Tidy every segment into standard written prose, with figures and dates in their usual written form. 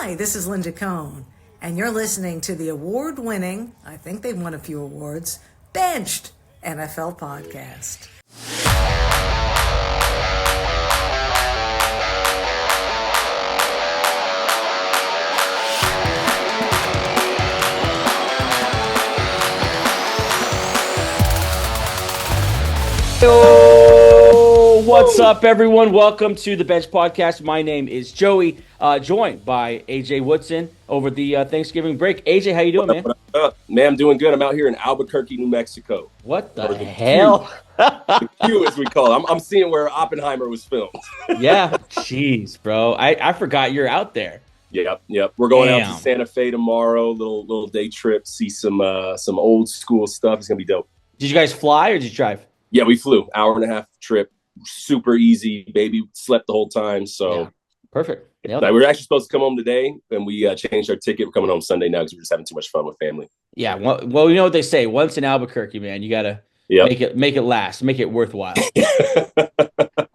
Hi, this is Linda Cohn, and you're listening to the award-winning, I think they've won a few awards, Benched NFL Podcast. Yo, what's up, everyone? Welcome to the Bench Podcast. My name is Joey, joined by AJ Woodson over the Thanksgiving break. AJ, how you doing, man? What up? Man, I'm doing good. I'm out here in Albuquerque, New Mexico. What the hell? The Q, as we call it. I'm seeing where Oppenheimer was filmed. Yeah, jeez, bro. I forgot you're out there. Yep. We're going out to Santa Fe tomorrow. Little day trip. See some old school stuff. It's gonna be dope. Did you guys fly or did you drive? Yeah, we flew. Hour and a half trip. Super easy. Baby slept the whole time. So yeah. Perfect. We were actually supposed to come home today, and we changed our ticket. We're coming home Sunday now because we're just having too much fun with family. Yeah. Well, you know what they say. Once in Albuquerque, man, you gotta make it last, make it worthwhile.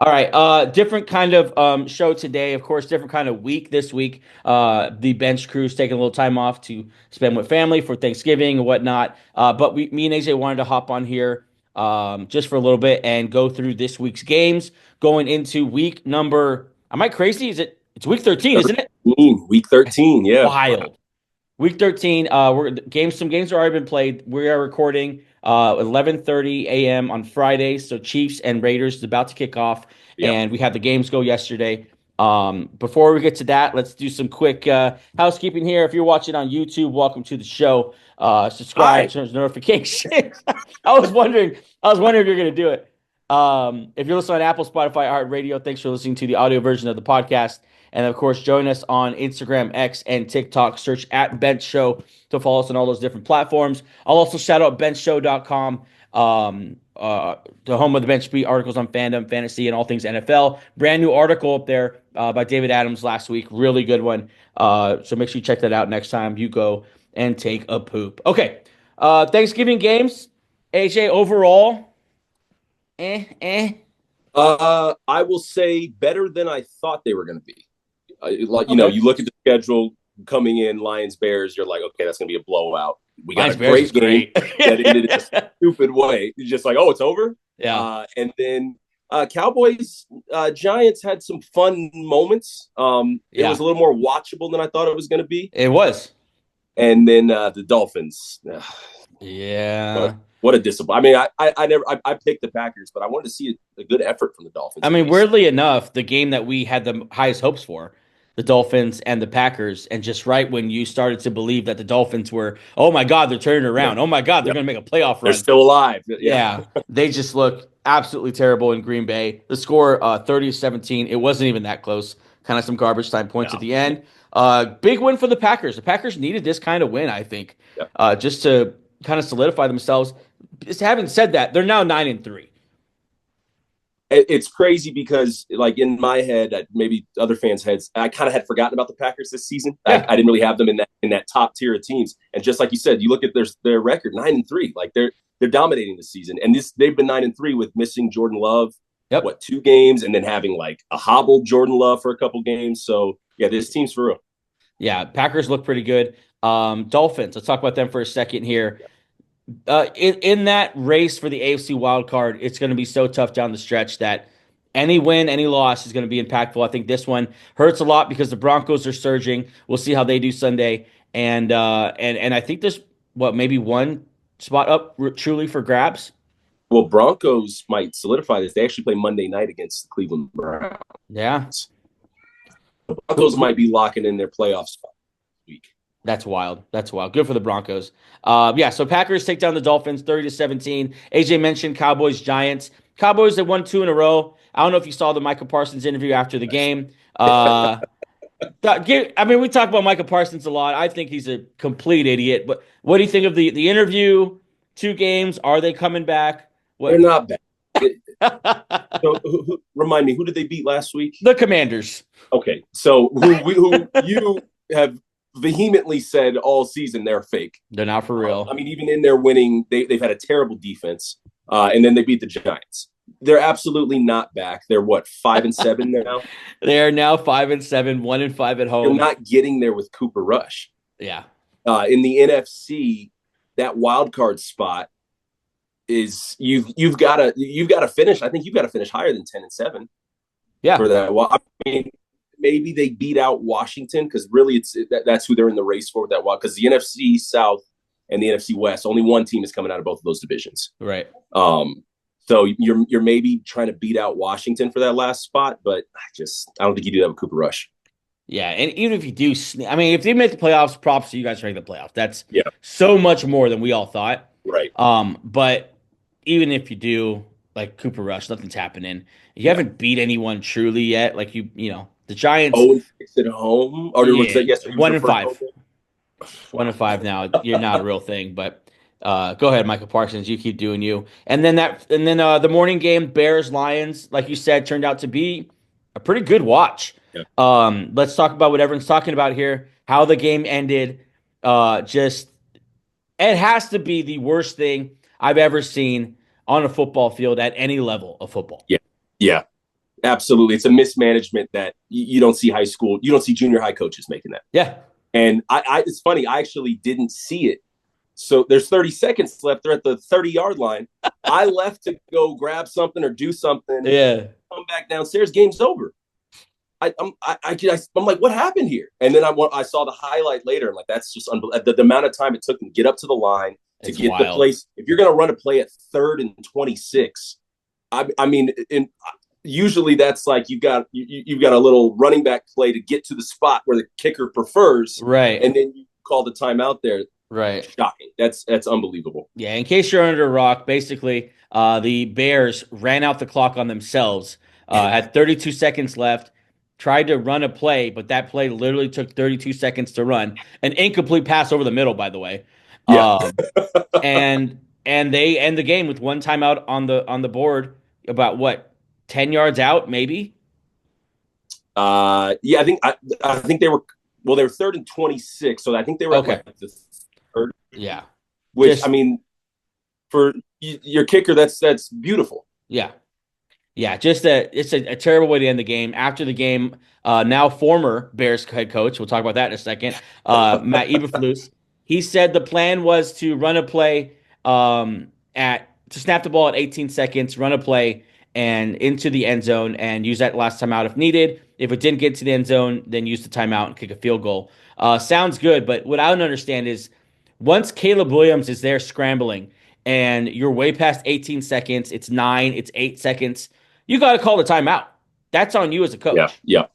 All right. Different kind of show today. Of course, different kind of week this week. The bench crew's taking a little time off to spend with family for Thanksgiving and whatnot. But me and AJ wanted to hop on here just for a little bit and go through this week's games going into week number. Am I crazy? It's week 13, isn't it? Week 13, yeah. Wild. Week 13. Some games have already been played. We are recording 11:30 a.m. on Friday. So Chiefs and Raiders is about to kick off, and we had the games go yesterday. Before we get to that, let's do some quick housekeeping here. If you're watching on YouTube, welcome to the show. Subscribe, turn notifications. I was wondering if you're going to do it. If you're listening on Apple, Spotify, iHeartRadio, thanks for listening to the audio version of the podcast. And, of course, join us on Instagram, X, and TikTok. Search at Bench Show to follow us on all those different platforms. I'll also shout out benchshow.com, the home of the Bench Beat, articles on fandom, fantasy, and all things NFL. Brand new article up there by David Adams last week. Really good one. So make sure you check that out next time you go and take a poop. Okay, Thanksgiving games. AJ, overall, I will say better than I thought they were going to be. You look at the schedule coming in, Lions, Bears, you're like, okay, that's going to be a blowout. We got a great game that ended in a stupid way. You're just like, oh, it's over? Yeah. And then Cowboys, Giants had some fun moments. It was a little more watchable than I thought it was going to be. It was. And then the Dolphins. Yeah. What a disappointment. I mean, I picked the Packers, but I wanted to see a good effort from the Dolphins. I mean, weirdly enough, the game that we had the highest hopes for, the Dolphins and the Packers, and just right when you started to believe that the Dolphins were, oh my God, they're turning around. Oh my God, they're going to make a playoff run. They're still alive. Yeah. They just look absolutely terrible in Green Bay. The score 30-17. It wasn't even that close. Kind of some garbage time points at the end. Big win for the Packers. The Packers needed this kind of win, I think, just to kind of solidify themselves. Just having said that, they're now 9-3. It's crazy because, like, in my head, maybe other fans' heads, I kind of had forgotten about the Packers this season. I didn't really have them in that top tier of teams. And just like you said, you look at their record, 9-3. Like they're dominating this season, and they've been 9-3 with missing Jordan Love. 2 games, and then having like a hobbled Jordan Love for a couple games. So yeah, this team's for real. Yeah, Packers look pretty good. Dolphins. Let's talk about them for a second here. In that race for the AFC wild card, it's going to be so tough down the stretch that any win, any loss is going to be impactful. I think this one hurts a lot because the Broncos are surging. We'll see how they do Sunday, and I think there's maybe one spot up truly for grabs. Well, Broncos might solidify this. They actually play Monday night against the Cleveland Browns. Yeah, the Broncos might be locking in their playoff spot this week. That's wild. Good for the Broncos. So Packers take down the Dolphins 30-17. AJ mentioned Cowboys, Giants. Cowboys, they won 2 in a row. I don't know if you saw the Micah Parsons interview after the game. I mean, we talk about Micah Parsons a lot. I think he's a complete idiot. But what do you think of the interview? 2 games. Are they coming back? They're not bad. Remind me, who did they beat last week? The Commanders. Okay, so who you have vehemently said all season they're fake. They're not for real. I mean, even in their winning, they've had a terrible defense, and then they beat the Giants. They're absolutely not back. They're what, 5-7 now? They are now 5-7, 1-5 at home. You're not getting there with Cooper Rush. Yeah. In the NFC, that wild card spot is you've got to finish. I think you've got to finish higher than 10-7. Yeah. For that. Well, I mean, maybe they beat out Washington because really that's who they're in the race for with that wild. Because the NFC South and the NFC West, only one team is coming out of both of those divisions. Right. So you're maybe trying to beat out Washington for that last spot, but I don't think you do that with Cooper Rush. Yeah, and even if you do, I mean, if they make the playoffs, props to you guys for making the playoffs. That's Yeah. so much more than we all thought. Right. But even if you do, like Cooper Rush, nothing's happening. You haven't beat anyone truly yet. Like the Giants. 0-6 at home, or was that yesterday? 1-5. 1-5 now. You're not a real thing, but go ahead, Michael Parsons. You keep doing you. And then the morning game, Bears Lions, like you said, turned out to be a pretty good watch. Yeah. Let's talk about what everyone's talking about here. How the game ended. It has to be the worst thing I've ever seen on a football field at any level of football. Yeah. Yeah. Absolutely. It's a mismanagement that you don't see junior high coaches making that. Yeah. And it's funny, I actually didn't see it. So there's 30 seconds left. They're at the 30-yard line. I left to go grab something or do something. Yeah. Come back downstairs. Game's over. I'm like, what happened here? And then I saw the highlight later. I'm like, that's just unbelievable. The amount of time it took them to get up to the line, to get wild. The place. If you're going to run a play at 3rd and 26, I mean, usually that's like you've got a little running back play to get to the spot where the kicker prefers, right? And then you call the timeout there, right? Shocking. That's unbelievable. Yeah. In case you're under a rock, basically, the Bears ran out the clock on themselves. Had 32 seconds left. Tried to run a play, but that play literally took 32 seconds to run. An incomplete pass over the middle, by the way. Yeah. And they end the game with one timeout on the board. About what? 10 yards out, maybe. Yeah, I think they were 3rd and 26, so I think they were okay. At the 3rd. Yeah, which I mean, for your kicker, that's beautiful. Yeah, yeah. It's a terrible way to end the game. After the game, now former Bears head coach, we'll talk about that in a second. Matt Eberflus, he said the plan was to run a play to snap the ball at 18 seconds, run a play and into the end zone and use that last timeout if needed. If it didn't get to the end zone, then use the timeout and kick a field goal. Sounds good, but what I don't understand is once Caleb Williams is there scrambling and you're way past 18 seconds, it's 9, it's 8 seconds, you got to call the timeout. That's on you as a coach. Yeah.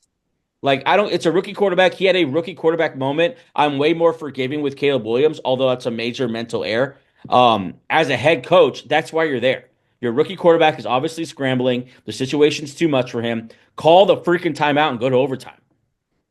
Like, it's a rookie quarterback. He had a rookie quarterback moment. I'm way more forgiving with Caleb Williams, although that's a major mental error. As a head coach, that's why you're there. Your rookie quarterback is obviously scrambling. The situation's too much for him. Call the freaking timeout and go to overtime.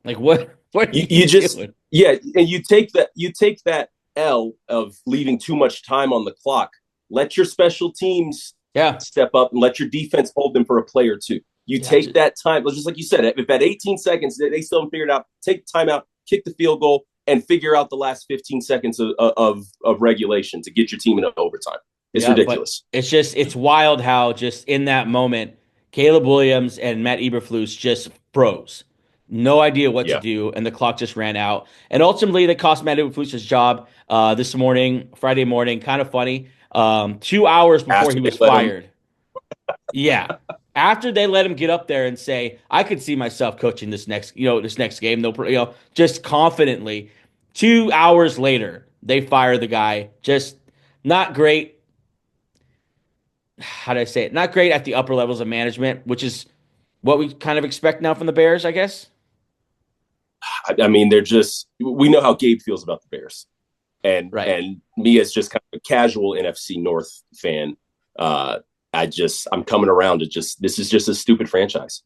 Like what? What you just doing? Yeah, and you take that L of leaving too much time on the clock. Let your special teams step up and let your defense hold them for a play or two. You take that time, just like you said. If at 18 seconds they still haven't figured out, take the timeout, kick the field goal, and figure out the last 15 seconds of regulation to get your team into overtime. It's ridiculous. It's wild how just in that moment, Caleb Williams and Matt Eberflus just froze. No idea what to do, and the clock just ran out. And ultimately, that cost Matt Eberflus his job this morning, Friday morning. Kind of funny. 2 hours before he was fired. Yeah. After they let him get up there and say, I could see myself coaching this next game, just confidently. 2 hours later, they fire the guy. Just not great. How do I say it? Not great at the upper levels of management, which is what we kind of expect now from the Bears, I guess. I mean, we know how Gabe feels about the Bears. And me as just kind of a casual NFC North fan, I'm coming around to this is just a stupid franchise.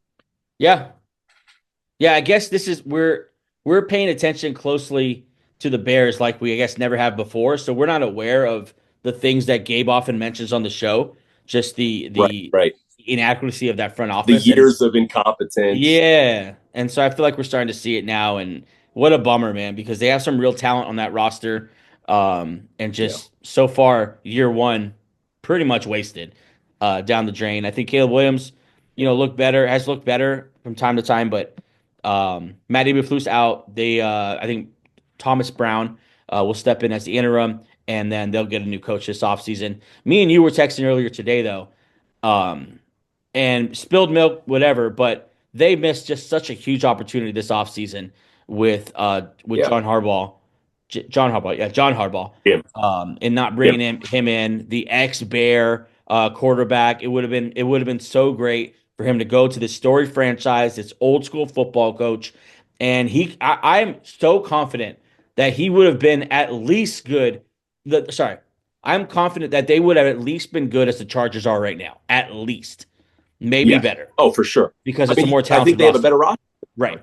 Yeah. Yeah, I guess we're paying attention closely to the Bears like we, I guess, never have before. So we're not aware of the things that Gabe often mentions on the show. Just the inaccuracy of that front office. The years of incompetence. Yeah. And so I feel like we're starting to see it now. And what a bummer, man, because they have some real talent on that roster. And just so far, year one, pretty much wasted. down the drain. I think Caleb Williams, has looked better from time to time, but Matt Eberflus out. I think Thomas Brown will step in as the interim, and then they'll get a new coach this offseason. Me and you were texting earlier today, though, and spilled milk, whatever, but they missed just such a huge opportunity this offseason with John Harbaugh. John Harbaugh, yeah, John Harbaugh, and not bringing him in, the ex-Bear quarterback. It would have been so great for him to go to this storied franchise, this old school football coach, and I'm so confident that he would have been at least good. I'm confident that they would have at least been good as the Chargers are right now, at least, maybe better. Oh, for sure, because it's a more talented. I think they have a better roster, right?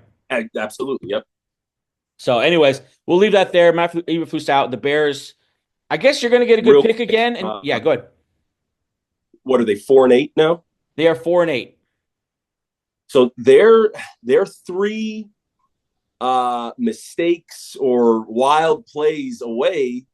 Absolutely, yep. So, anyways, we'll leave that there. Matt Eberflus out. The Bears, I guess you're going to get a good pick again. And go ahead. What are they, 4-8 now? They are 4-8. So they're 3 mistakes or wild plays away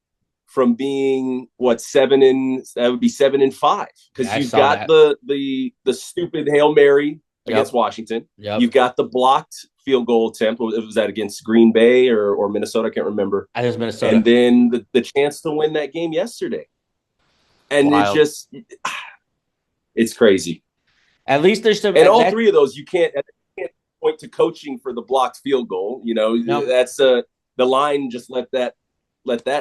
from being that would be 7-5, because you've got the stupid Hail Mary against Washington. Yep. You've got the blocked field goal attempt. Was that against Green Bay or Minnesota? I can't remember. I think it was Minnesota. And then the chance to win that game yesterday. And it's crazy. At least there's some. And all 3 of those, you can't point to coaching for the blocked field goal. That's the line. Just let that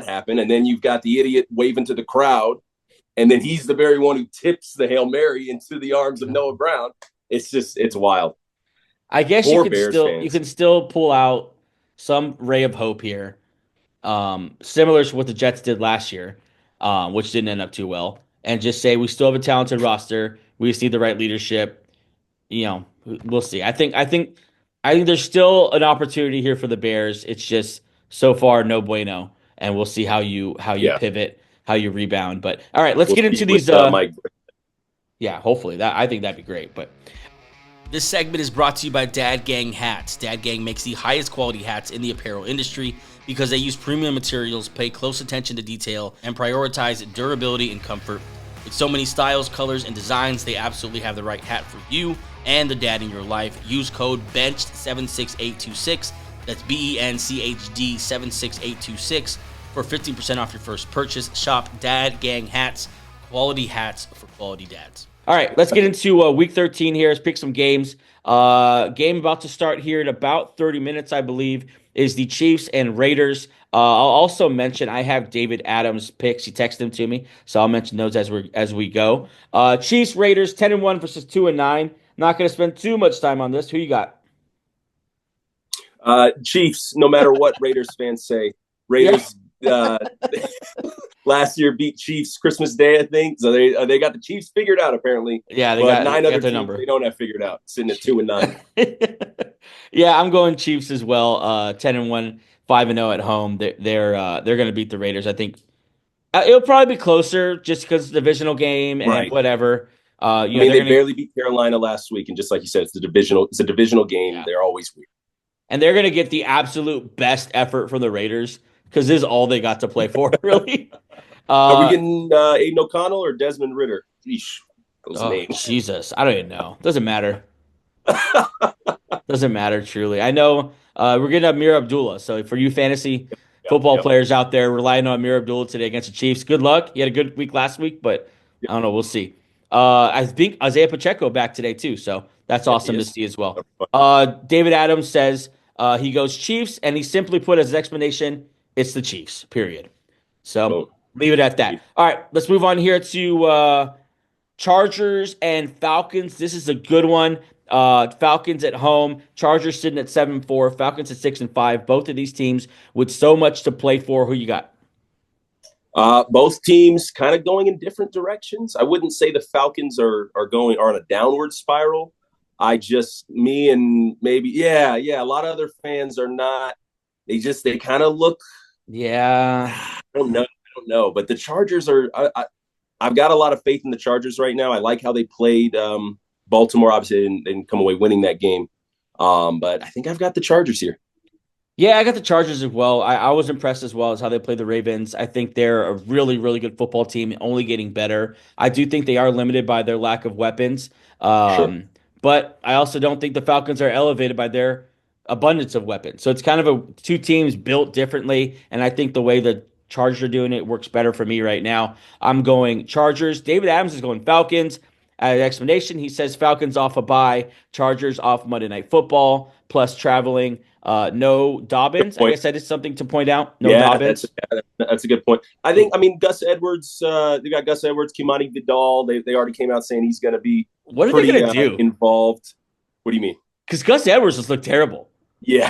happen. And then you've got the idiot waving to the crowd, and then he's the very one who tips the Hail Mary into the arms of Noah Brown. It's wild. I guess you can still pull out some ray of hope here, similar to what the Jets did last year, which didn't end up too well, and just say we still have a talented roster. We just need the right leadership. We'll see. I think there's still an opportunity here for the Bears. It's just so far no bueno, and we'll see how you pivot, how you rebound. But all right, let's get into these. Hopefully I think that'd be great, but. This segment is brought to you by Dad Gang Hats. Dad Gang makes the highest quality hats in the apparel industry because they use premium materials, pay close attention to detail, and prioritize durability and comfort. With so many styles, colors, and designs, they absolutely have the right hat for you and the dad in your life. Use code BENCHED76826, that's BENCHD 76826, for 15% off your first purchase. Shop Dad Gang Hats, quality hats for quality dads. All right, let's get into Week 13 here. Let's pick some games. Game about to start here in about 30 minutes, I believe, is the Chiefs and Raiders. I'll also mention I have David Adams' picks. He texted them to me, so I'll mention those as we go. Chiefs, Raiders, 10-1 versus 2-9. Not going to spend too much time on this. Who you got? Chiefs, no matter what Raiders fans say. Raiders last year beat Chiefs Christmas Day, I think. So they got the Chiefs figured out, apparently. Yeah, they got 9 other teams number. They don't have figured out, sitting at 2-9. Yeah, I'm going Chiefs as well. 10-1, 5-0 at home. They're going to beat the Raiders. I think it'll probably be closer just because it's a divisional game and whatever. They barely beat Carolina last week, and just like you said, it's a divisional game. Yeah. They're always weird, and they're going to get the absolute best effort from the Raiders because this is all they got to play for, really. Are we getting Aiden O'Connell or Desmond Ridder? Eesh, those names. Jesus, I don't even know. Doesn't matter. Doesn't matter, truly. I know we're getting Amir Abdullah. So for you fantasy football players out there relying on Amir Abdullah today against the Chiefs, good luck. He had a good week last week, but I don't know. We'll see. I think Isaiah Pacheco back today too, so that's awesome to see as well. David Adams says he goes Chiefs, and he simply put as his explanation, it's the Chiefs, period. So leave it at that. All right, let's move on here to Chargers and Falcons. This is a good one. Falcons at home, Chargers sitting at 7-4, Falcons at 6-5. Both of these teams with so much to play for. Who you got? Both teams kind of going in different directions. I wouldn't say the Falcons are on a downward spiral. Me and maybe a lot of other fans are not. They kind of look. Yeah, I don't know. But the Chargers are. I've got a lot of faith in the Chargers right now. I like how they played Baltimore, obviously, and come away winning that game. But I think I've got the Chargers here. Yeah, I got the Chargers as well. I was impressed as well as how they played the Ravens. I think they're a really, really good football team, only getting better. I do think they are limited by their lack of weapons. Sure. But I also don't think the Falcons are elevated by their abundance of weapons. So it's kind of two teams built differently, and I think the way the Chargers are doing it works better for me right now. I'm going Chargers. David Adams is going Falcons. As an explanation, he says Falcons off a bye, Chargers off Monday Night Football, plus traveling. No Good Dobbins. I point. guess that is something to point out. No Yeah, that's Dobbins. that's a good point. I mean, Gus Edwards. They got Gus Edwards, Kimani Vidal. They already came out saying he's going to be What are they pretty gonna do? involved. What do you mean? Because Gus Edwards just looked terrible. Yeah,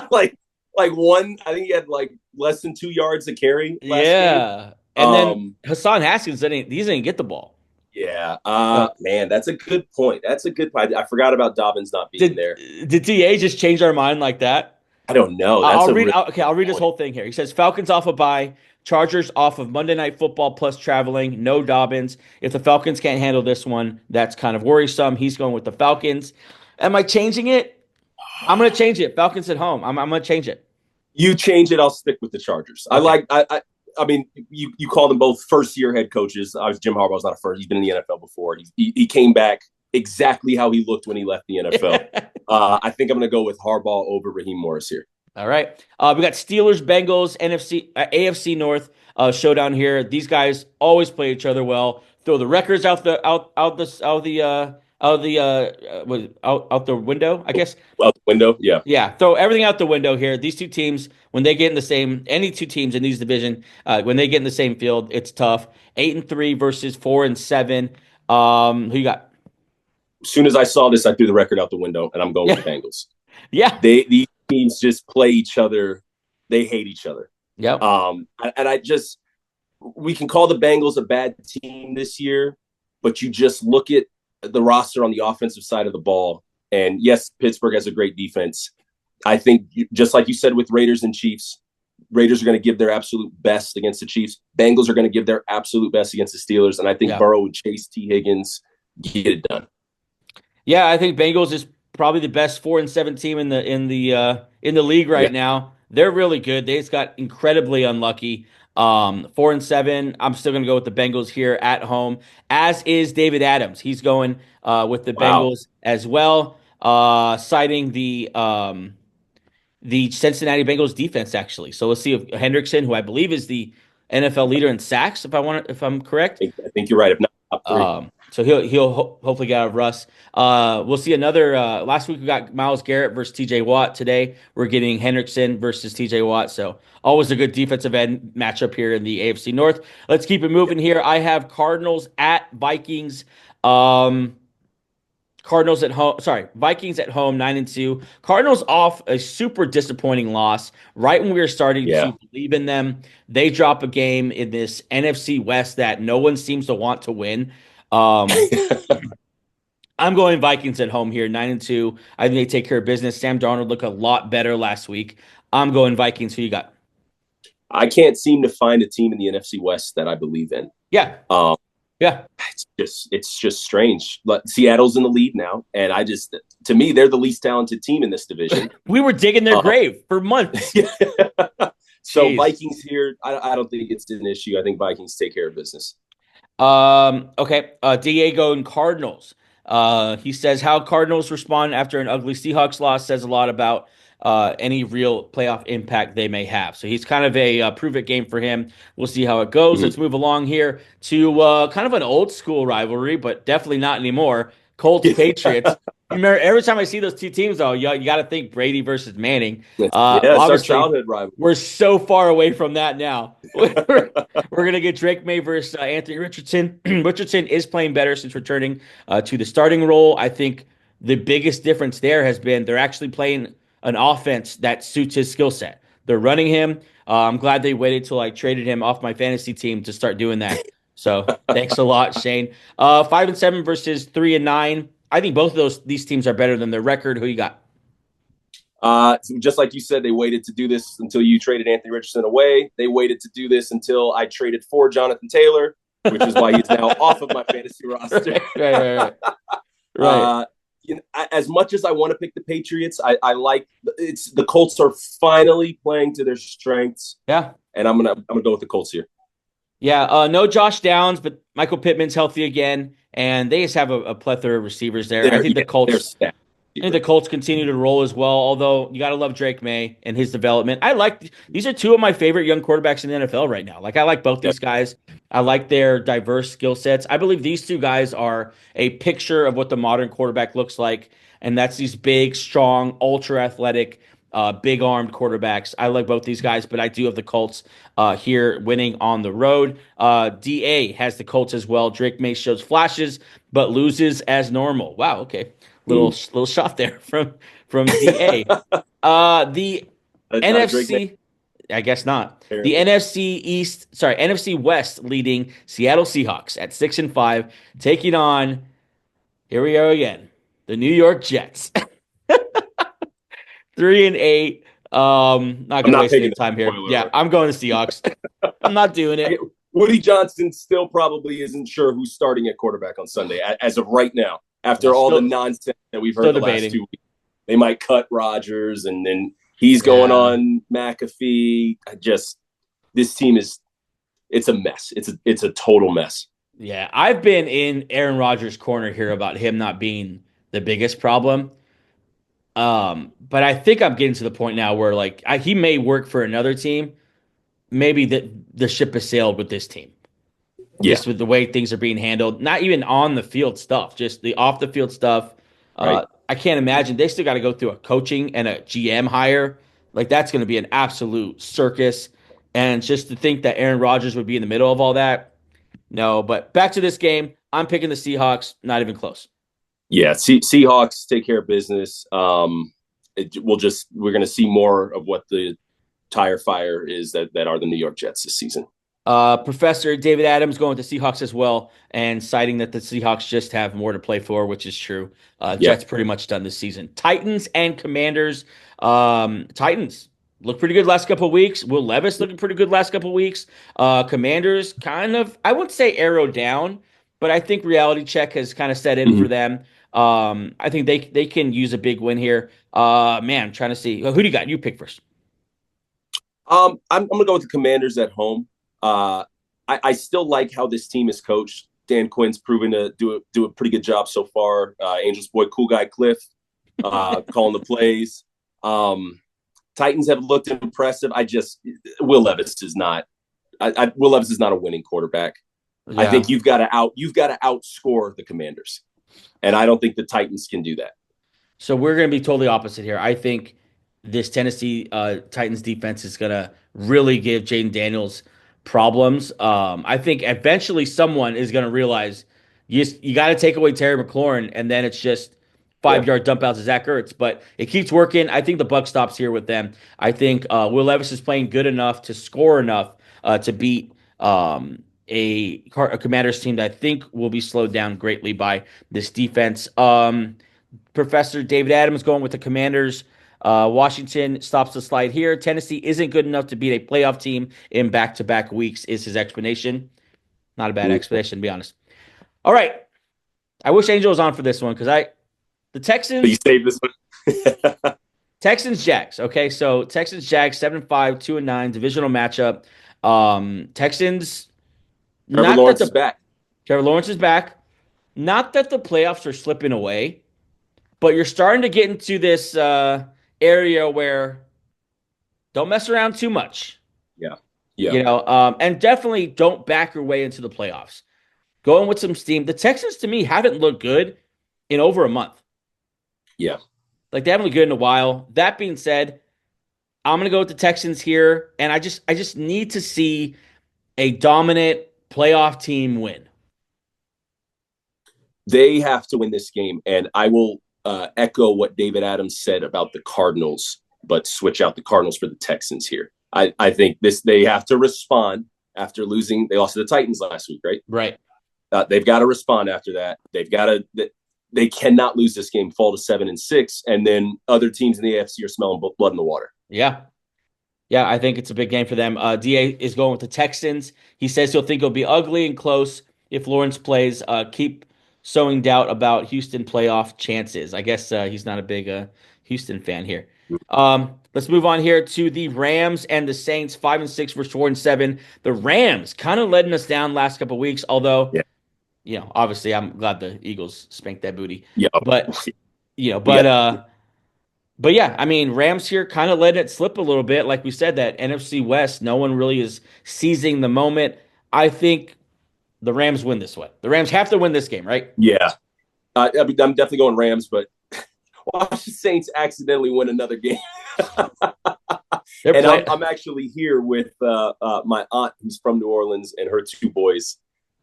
like one. I think he had like less than 2 yards to carry last game. Yeah, and then Hassan Haskins didn't get the ball. Yeah. Uh, Man, that's a good point. That's a good point. I forgot about Dobbins not being there. Did TA just change our mind like that? I don't know. I'll read his whole thing here. He says Falcons off a bye, Chargers off of Monday Night Football plus traveling, no Dobbins. If the Falcons can't handle this one, that's kind of worrisome. He's going with the Falcons. Am I changing it? I'm going to change it. Falcons at home. I'm going to change it. You change it, I'll stick with the Chargers. Okay. I mean, you call them both first-year head coaches. Jim Harbaugh's not a first. He's been in the NFL before. He came back exactly how he looked when he left the NFL. I think I'm going to go with Harbaugh over Raheem Morris here. All right. We got Steelers, Bengals, AFC North showdown here. These guys always play each other well. Throw the records out the window, I guess. Out the window, yeah. Yeah, throw everything out the window here. These two teams, when they get in the same, any two teams in these division, when they get in the same field, it's tough. 8-3 versus 4-7. Who you got? As soon as I saw this, I threw the record out the window, and I'm going with the Bengals. Yeah, these teams just play each other. They hate each other. Yep. We can call the Bengals a bad team this year, but you just look at the roster on the offensive side of the ball. And yes, Pittsburgh has a great defense. I think just like you said with Raiders and Chiefs, Raiders are going to give their absolute best against the Chiefs. Bengals are going to give their absolute best against the Steelers. And I think Burrow and Chase T. Higgins get it done. Yeah, I think Bengals is probably the best 4-7 team in the league right now. They're really good. They just got incredibly unlucky. 4-7. I'm still going to go with the Bengals here at home, as is David Adams. He's going with the Bengals as well, citing the Cincinnati Bengals defense actually. So let's see if Hendrickson, who I believe is the NFL leader in sacks, if I'm correct. I think you're right. If not, top 3. So he'll hopefully get out of Russ. We'll see another. Last week we got Myles Garrett versus T.J. Watt. Today we're getting Hendrickson versus T.J. Watt. So always a good defensive end matchup here in the AFC North. Let's keep it moving here. I have Cardinals at Vikings. Cardinals at home. Sorry, Vikings at home, 9-2. Cardinals off a super disappointing loss right when we were starting to believe in them. They drop a game in this NFC West that no one seems to want to win. I'm going Vikings at home here, 9-2. I think they take care of business. Sam Darnold looked a lot better last week. I'm going Vikings. Who you got? I can't seem to find a team in the NFC West that I believe in. Yeah. It's just strange. Seattle's in the lead now, and to me, they're the least talented team in this division. We were digging their grave for months. So Jeez. Vikings here, I don't think it's an issue. I think Vikings take care of business. Okay. Diego and Cardinals. He says how Cardinals respond after an ugly Seahawks loss says a lot about any real playoff impact they may have. So he's kind of a prove it game for him. We'll see how it goes. Let's move along here to kind of an old school rivalry, but definitely not anymore. Colts Patriots. Remember, every time I see those two teams, though, you got to think Brady versus Manning. It's our childhood rivalry. We're so far away from that now. We're going to get Drake May versus Anthony Richardson. Richardson is playing better since returning to the starting role. I think the biggest difference there has been they're actually playing an offense that suits his skill set. They're running him. I'm glad they waited till I traded him off my fantasy team to start doing that. So thanks a lot, Shane. 5-7 versus 3-9. I think both of these teams are better than their record. Who you got? Just like you said, they waited to do this until you traded Anthony Richardson away. They waited to do this until I traded for Jonathan Taylor, which is why he's now off of my fantasy roster. Right. as much as I want to pick the Patriots, I like the Colts are finally playing to their strengths. Yeah. And I'm gonna go with the Colts here. Yeah, no Josh Downs, but Michael Pittman's healthy again, and they just have a plethora of receivers there. I think the Colts continue to roll as well, although you got to love Drake May and his development. These are two of my favorite young quarterbacks in the NFL right now. Like, I like both these guys. I like their diverse skill sets. I believe these two guys are a picture of what the modern quarterback looks like, and that's these big, strong, ultra athletic, big armed quarterbacks. I like both these guys, but I do have the Colts here winning on the road. DA has the Colts as well. Drake May shows flashes, but loses as normal. Wow, okay. Little shot there from DA. The NFC, I guess not. The NFC West leading Seattle Seahawks at 6-5, taking on, here we go again, the New York Jets. 3-8. Not gonna waste any time here. Yeah, I'm going to Seahawks. I'm not doing it. Woody Johnson still probably isn't sure who's starting at quarterback on Sunday as of right now. After all the nonsense that we've heard the last 2 weeks, they might cut Rodgers, and then he's going on McAfee. This team it's a mess. It's a total mess. Yeah, I've been in Aaron Rodgers' corner here about him not being the biggest problem. But I think I'm getting to the point now where he may work for another team. Maybe the ship has sailed with this team. Just with the way things are being handled, not even on the field stuff, just the off the field stuff. Right. I can't imagine they still got to go through a coaching and a GM hire. Like, that's going to be an absolute circus. And just to think that Aaron Rodgers would be in the middle of all that. No, but back to this game. I'm picking the Seahawks. Not even close. Yeah. Seahawks take care of business. We're going to see more of what the tire fire is that are the New York Jets this season. Professor David Adams going with the Seahawks as well, and citing that the Seahawks just have more to play for, which is true. Jets pretty much done this season. Titans and Commanders. Titans look pretty good last couple of weeks. Will Levis looking pretty good last couple of weeks. Commanders kind of, I wouldn't say arrow down, but I think reality check has kind of set in for them. I think they can use a big win here. I'm trying to see. Who do you got? You pick first. I'm going to go with the Commanders at home. I still like how this team is coached. Dan Quinn's proven to do a pretty good job so far. Angels boy, cool guy Cliff, calling the plays. Titans have looked impressive. Will Levis is not. Will Levis is not a winning quarterback. Yeah. I think you've got to outscore the Commanders, and I don't think the Titans can do that. So we're going to be totally opposite here. I think this Tennessee Titans defense is going to really give Jaden Daniels problems. I think eventually someone is going to realize you got to take away Terry McLaurin, and then it's just 5-yard dump outs to Zach Ertz. But it keeps working. I think the buck stops here with them. I think Will Levis is playing good enough to score enough to beat a Commanders team that I think will be slowed down greatly by this defense. Professor David Adams going with the Commanders. Washington stops the slide here. Tennessee isn't good enough to beat a playoff team in back-to-back weeks is his explanation. Not a bad explanation, to be honest. All right. I wish Angel was on for this one because the Texans. You saved this one. Texans Jags. Okay, so Texans Jags 7-5, 2-9 divisional matchup. Texans. Trevor Lawrence is back. Trevor Lawrence is back. Not that the playoffs are slipping away, but you're starting to get into this area where don't mess around too much. Yeah. And definitely don't back your way into the playoffs. Going with some steam. The Texans, to me, haven't looked good in over a month. Yeah. Like, they haven't looked good in a while. That being said, I'm going to go with the Texans here, and I just need to see a dominant playoff team win. They have to win this game, and I will echo what David Adams said about the Cardinals, but switch out the Cardinals for the Texans here. I think they have to respond after losing. They lost to the Titans last week, right? Right. They've got to respond after that. They cannot lose this game, fall to 7-6, and then other teams in the AFC are smelling blood in the water. Yeah. Yeah, I think it's a big game for them. DA is going with the Texans. He says he'll think it'll be ugly and close if Lawrence plays. Keep sowing doubt about Houston playoff chances. I guess he's not a big Houston fan here. Let's move on here to the Rams and the Saints, 5-6 versus 4-7. The Rams kind of letting us down last couple of weeks, although, obviously I'm glad the Eagles spanked that booty. Yeah. But, but yeah, I mean, Rams here kind of letting it slip a little bit. Like we said, that NFC West, no one really is seizing the moment. I think the Rams win this one. The Rams have to win this game, right? Yeah. I'm definitely going Rams, but watch the Saints accidentally win another game. And I'm actually here with my aunt who's from New Orleans and her two boys.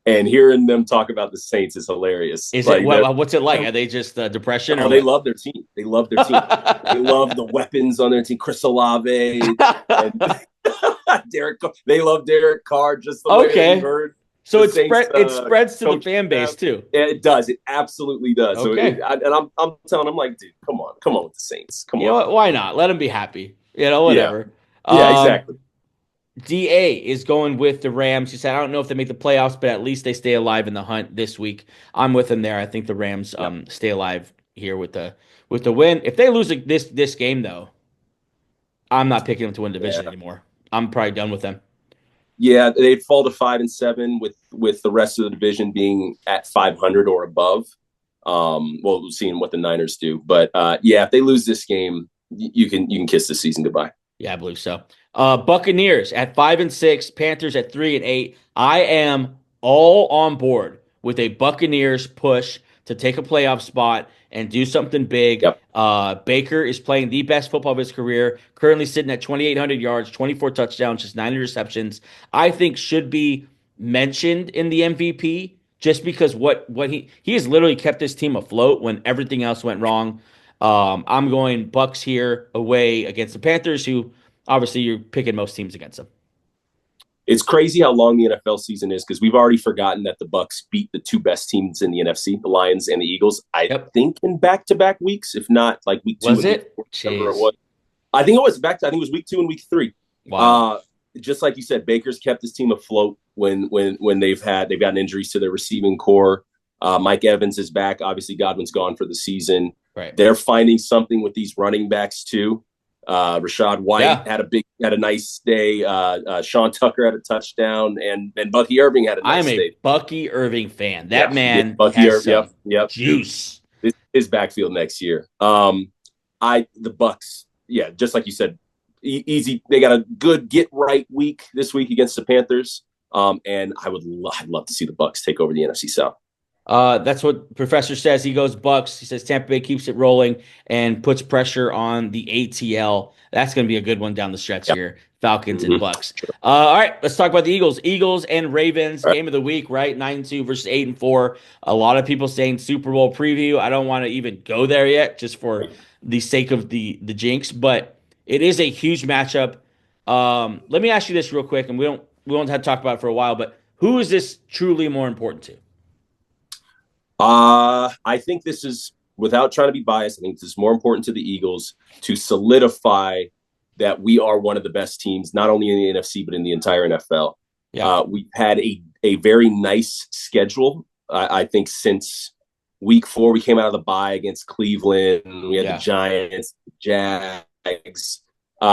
And hearing them talk about the Saints is hilarious. Is it what's it like? Are they just depression? Oh, they love their team. They love their team. They love the weapons on their team. Chris Olave and Derek Carr. They love Derek Carr just the way you heard. So it spreads to the fan base too. Yeah, it does. It absolutely does. Okay. So I'm telling them, like, dude, come on with the Saints. Come on. You know what? Why not? Let them be happy. Whatever. Yeah, exactly. DA is going with the Rams. He said, I don't know if they make the playoffs, but at least they stay alive in the hunt this week. I'm with him there. I think the Rams stay alive here with the win. If they lose this game, though, I'm not picking them to win division anymore. I'm probably done with them. Yeah, they'd fall to 5-7 with the rest of the division being at 500 or above. We'll see what the Niners do. But if they lose this game, you can kiss the season goodbye. Yeah, I believe so. Buccaneers at 5-6, Panthers at 3-8. I am all on board with a Buccaneers push to take a playoff spot and do something big. Yep. Baker is playing the best football of his career, currently sitting at 2,800 yards, 24 touchdowns, just 9 interceptions. I think should be mentioned in the MVP just because what he has literally kept his team afloat when everything else went wrong. I'm going Bucks here away against the Panthers, who obviously you're picking most teams against them. It's crazy how long the NFL season is because we've already forgotten that the Bucks beat the two best teams in the NFC, the Lions and the Eagles. I think in back-to-back weeks, if not like week 2. Was it? It was. I think it was I think it was week 2 and week 3. Wow. Just like you said, Baker's kept his team afloat when they've gotten injuries to their receiving core. Mike Evans is back. Obviously, Godwin's gone for the season. Right. They're finding something with these running backs too. Rashad White had a nice day. Sean Tucker had a touchdown, and Bucky Irving had a nice day. I'm a Bucky Irving fan. That man Bucky has Irving, juice. His backfield next year. The Bucks, just like you said, easy. They got a good get right week this week against the Panthers. And I'd love to see the Bucks take over the NFC South. That's what Professor says. He goes Bucks. He says Tampa Bay keeps it rolling and puts pressure on the ATL. That's going to be a good one down the stretch here. Falcons and Bucks. Sure. All right, let's talk about the Eagles. Eagles and Ravens, game of the week, right? 9-2 versus 8-4. A lot of people saying Super Bowl preview. I don't want to even go there yet, just for the sake of the jinx. But it is a huge matchup. Let me ask you this real quick, and we won't have to talk about it for a while. But who is this truly more important to? I think this is, without trying to be biased, I think this is more important to the Eagles to solidify that we are one of the best teams, not only in the NFC, but in the entire NFL. Yeah. We've had a very nice schedule. I think since week 4, we came out of the bye against Cleveland. We had the Giants, the Jags.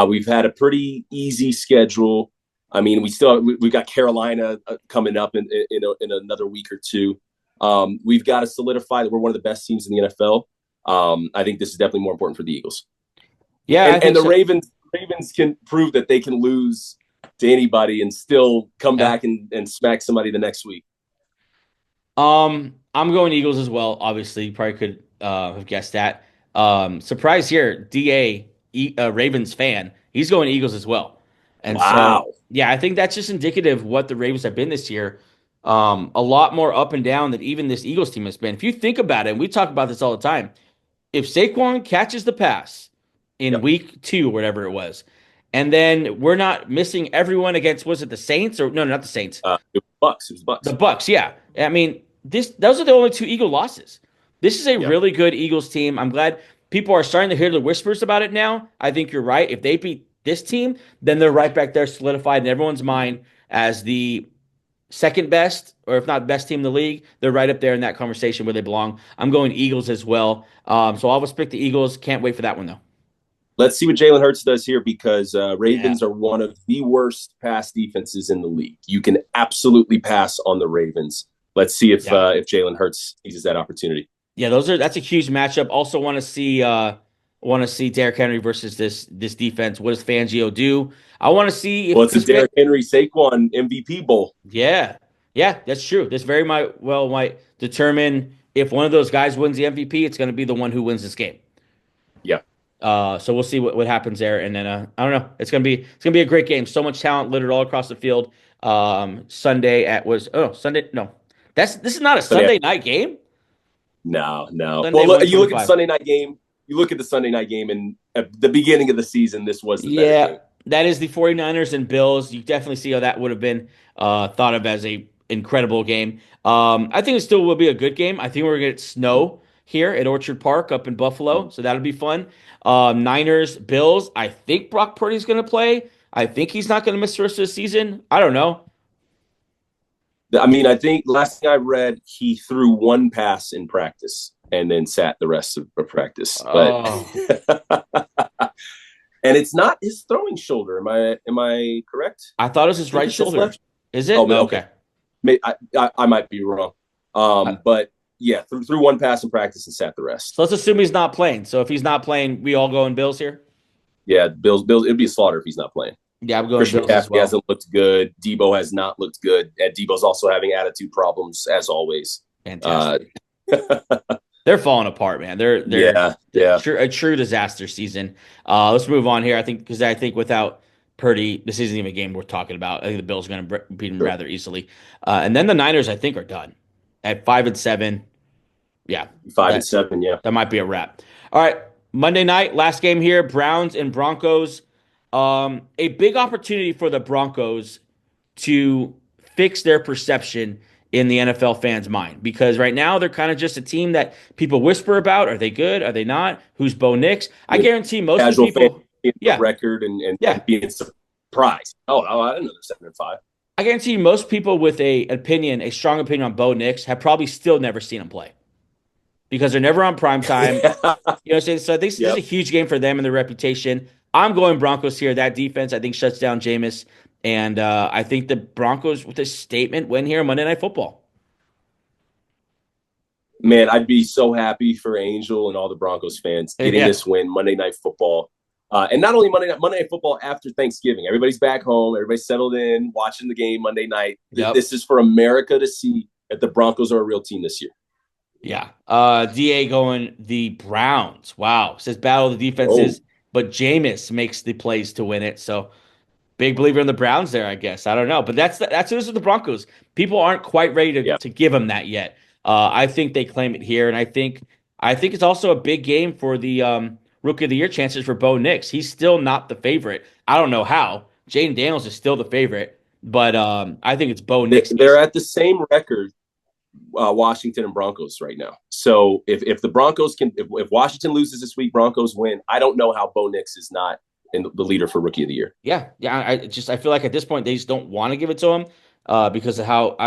We've had a pretty easy schedule. I mean, we've got Carolina coming up in another week or two. We've got to solidify that we're one of the best teams in the NFL. I think this is definitely more important for the Eagles. Yeah, and the Ravens can prove that they can lose to anybody and still come back and smack somebody the next week. I'm going Eagles as well. Obviously, you probably could have guessed that. Surprise here, DA, Ravens fan. He's going Eagles as well. And so, I think that's just indicative of what the Ravens have been this year. A lot more up and down than even this Eagles team has been. If you think about it, and we talk about this all the time, if Saquon catches the pass in week 2, whatever it was, and then we're not missing everyone against, was it the Saints? Or no, not the Saints. It was Bucks. It was Bucks. The Bucks, yeah. I mean, those are the only 2 Eagle losses. This is a really good Eagles team. I'm glad people are starting to hear the whispers about it now. I think you're right. If they beat this team, then they're right back there solidified in everyone's mind as the second best, or if not best team in the league, they're right up there in that conversation where they belong. I'm going Eagles as well. So I'll always pick the Eagles. Can't wait for that one though. Let's see what Jalen Hurts does here because Yeah. Ravens are one of the worst pass defenses in the league. You can absolutely pass on the Ravens. Let's see if Jalen Hurts seizes that opportunity. Yeah, that's a huge matchup. Also want to see Derrick Henry versus this defense. What does Fangio do? I want to see if it's a Derrick Henry Saquon MVP bowl. Yeah, that's true. This might determine if one of those guys wins the MVP. It's going to be the one who wins this game. Yeah. So we'll see what happens there, and then I don't know. It's gonna be a great game. So much talent littered all across the field. Sunday Sunday. No, this is not a Sunday night game. No. Sunday, well, look, you look at the Sunday night game. You look at the Sunday night game, and at the beginning of the season, this was the better game. That is the 49ers and Bills. You definitely see how that would have been thought of as a incredible game. I think it still will be a good game. I think we're gonna get snow here at Orchard Park up in Buffalo, so that'll be fun. Niners, Bills. I think Brock Purdy's going to play. I think he's not going to miss the rest of the season. I don't know. I mean, I think last thing I read, he threw one pass in practice and then sat the rest of practice. But and it's not his throwing shoulder. Am I correct? I thought it was his right shoulder. Is it? Oh, okay. I might be wrong. But yeah, threw one pass in practice and sat the rest. So let's assume he's not playing. So if he's not playing, we all go in Bills here? Yeah, Bills. It'd be a slaughter if he's not playing. Yeah, I'm going Christian Bills as well. Hasn't looked good. Debo has not looked good. And Debo's also having attitude problems, as always. Fantastic. They're falling apart, man. They're a true disaster season. Let's move on here. I think without Purdy, this isn't even a game worth talking about. I think the Bills are going to beat them rather easily. And then the Niners, I think, are done at 5-7. Yeah, 5-7. Yeah, that might be a wrap. All right, Monday night, last game here: Browns and Broncos. A big opportunity for the Broncos to fix their perception in the NFL fans' mind, because right now they're kind of just a team that people whisper about. Are they good? Are they not? Who's Bo Nix? I guarantee most of the people. Record and being surprised. Oh, I didn't know they're 7-5. I guarantee you most people with a strong opinion on Bo Nix have probably still never seen him play, because they're never on prime time. You know what I'm saying? So I think this is a huge game for them and their reputation. I'm going Broncos here. That defense, I think, shuts down Jameis. And I think the Broncos, with a statement win here, Monday Night Football. Man, I'd be so happy for Angel and all the Broncos fans getting this win, Monday Night Football. And not only Monday Night Football after Thanksgiving. Everybody's back home. Everybody's settled in, watching the game Monday night. Yep. This is for America to see that the Broncos are a real team this year. Yeah. DA going the Browns. Wow. Says battle of the defenses, but Jameis makes the plays to win it. So big believer in the Browns there, I guess. I don't know. But that's what it is with the Broncos. People aren't quite ready to give them that yet. I think they claim it here. And I think it's also a big game for the Rookie of the Year chances for Bo Nix. He's still not the favorite. I don't know how. Jaden Daniels is still the favorite. But I think it's Bo Nix. They're at the same record, Washington and Broncos right now. So if the Broncos if Washington loses this week, Broncos win. I don't know how Bo Nix is not in the leader for Rookie of the Year. Yeah. I feel like at this point they just don't want to give it to him because of how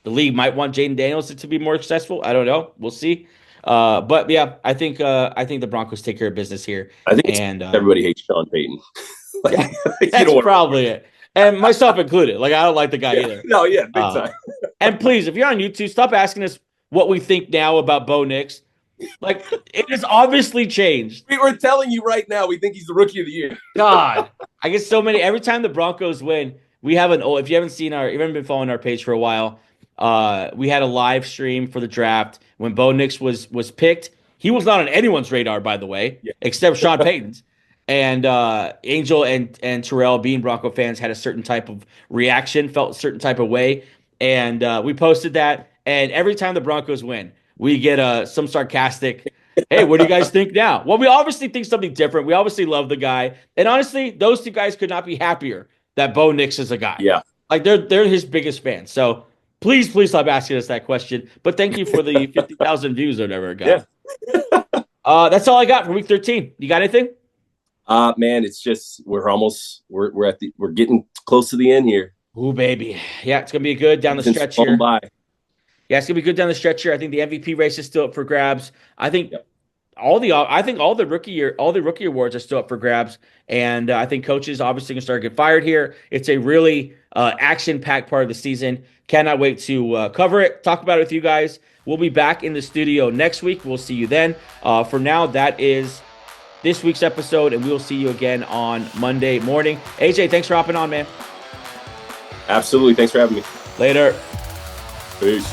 the league might want Jaden Daniels to be more successful. I don't know. We'll see. But yeah, I think the Broncos take care of business here. I think everybody hates Sean Payton. That's probably it. And myself included. Like, I don't like the guy either. No, yeah, big time. And please, if you're on YouTube, stop asking us what we think now about Bo Nix. Like, it has obviously changed. We're telling you right now, we think he's the Rookie of the Year. God, I get so many. Every time the Broncos win, we have if you haven't been following our page for a while, we had a live stream for the draft when Bo Nix was picked. He was not on anyone's radar, by the way, except Sean Payton's. And Angel and Terrell, being Bronco fans, had a certain type of reaction, felt a certain type of way. And we posted that. And every time the Broncos win, we get some sarcastic, hey, what do you guys think now? Well, we obviously think something different. We obviously love the guy. And honestly, those two guys could not be happier that Bo Nix is a guy. Yeah. Like, they're his biggest fans. So please stop asking us that question. But thank you for the 50,000 views or whatever it got. Yeah. That's all I got for week 13. You got anything? Man, it's just we're getting close to the end here. Ooh, baby. Yeah, it's going to be good down the Since stretch flown here. by. Yeah, it's going to be good down the stretch here. I think the MVP race is still up for grabs. I think Yep. all the rookie awards are still up for grabs, and I think coaches obviously can start to get fired here. It's a really action-packed part of the season. Cannot wait to cover it, talk about it with you guys. We'll be back in the studio next week. We'll see you then. For now, that is this week's episode, and we will see you again on Monday morning. AJ, thanks for hopping on, man. Absolutely. Thanks for having me. Later. Peace.